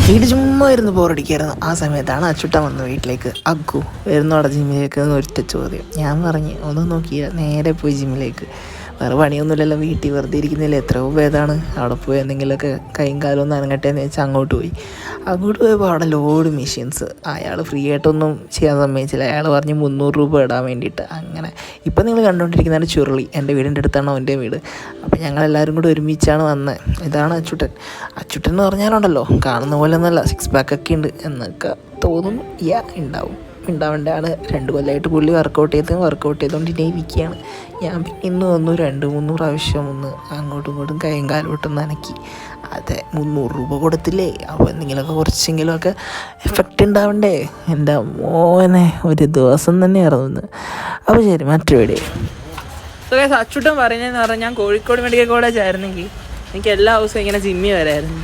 വീട് ചുമ്മാ ഇരുന്ന് ബോറടിക്കായിരുന്നു. ആ സമയത്താണ് അച്ചുട്ടൻ വന്നു വീട്ടിലേക്ക്. അഗ്ഗു വരുന്നോടെ ജിമ്മിലേക്ക് എന്ന് ഒറ്റ ചോദ്യം. ഞാൻ പറഞ്ഞ് ഒന്നും നോക്കിയില്ല, നേരെ പോയി ജിമ്മിലേക്ക്. വേറെ പണിയൊന്നുമില്ലല്ലോ, വീട്ടിൽ വെറുതെ ഇരിക്കുന്നില്ല, എത്രയോ ഭേദമാണ്. അവിടെ പോയി എന്തെങ്കിലുമൊക്കെ കൈയും കാലം ഒന്ന് അനങ്ങട്ടെ എന്ന് വെച്ചാൽ അങ്ങോട്ട് പോയപ്പോൾ അവിടെ ലോഡ് മെഷീൻസ്. അയാൾ ഫ്രീ ആയിട്ടൊന്നും ചെയ്യാൻ സമ്മതിച്ചില്ല. അയാൾ പറഞ്ഞ് 300 രൂപ ഇടാൻ വേണ്ടിയിട്ട്. അങ്ങനെ ഇപ്പം നിങ്ങൾ കണ്ടുകൊണ്ടിരിക്കുന്നതാണ് ചുരുളി. എൻ്റെ വീടിൻ്റെ അടുത്താണ് അവൻ്റെ വീട്. അപ്പം ഞങ്ങളെല്ലാവരും കൂടെ ഒരുമിച്ചാണ് വന്നത്. ഇതാണ് അച്ചുട്ടൻ. അച്ചുട്ടൻ എന്ന് പറഞ്ഞാലുണ്ടല്ലോ, കാണുന്ന പോലെ ഒന്നുമല്ല, 6 പാക്കൊക്കെ ഉണ്ട് എന്നൊക്കെ തോന്നുന്നു. ഉണ്ടാവേണ്ടതാണ്. 2 കൊല്ലമായിട്ട് പുള്ളി വർക്കൗട്ട് ചെയ്തുകൊണ്ടിട്ടേ ഇരിക്കുകയാണ്. ഞാൻ പിന്നെ ഇന്ന് വന്നു 2-3 പ്രാവശ്യം ഒന്ന് അങ്ങോട്ടും ഇങ്ങോട്ടും കൈയും കാലോട്ടും നനക്കി. അതെ, 300 രൂപ കൊടുത്തില്ലേ, അപ്പോൾ എന്തെങ്കിലുമൊക്കെ കുറച്ചെങ്കിലുമൊക്കെ എഫക്റ്റ് ഉണ്ടാവണ്ടേ. എൻ്റെ മോനെ ഒരു ദിവസം തന്നെയായിരുന്നു ഇന്ന്. അപ്പോൾ ശരി, മറ്റൊരു വീഡിയോ. അച്ചുട്ടൻ പറഞ്ഞതെന്ന് പറഞ്ഞാൽ ഞാൻ കോഴിക്കോട് മെഡിക്കൽ കോളേജ് ആയിരുന്നെങ്കിൽ എനിക്ക് എല്ലാ ദിവസവും ഇങ്ങനെ ജിമ്മി വരായിരുന്നു.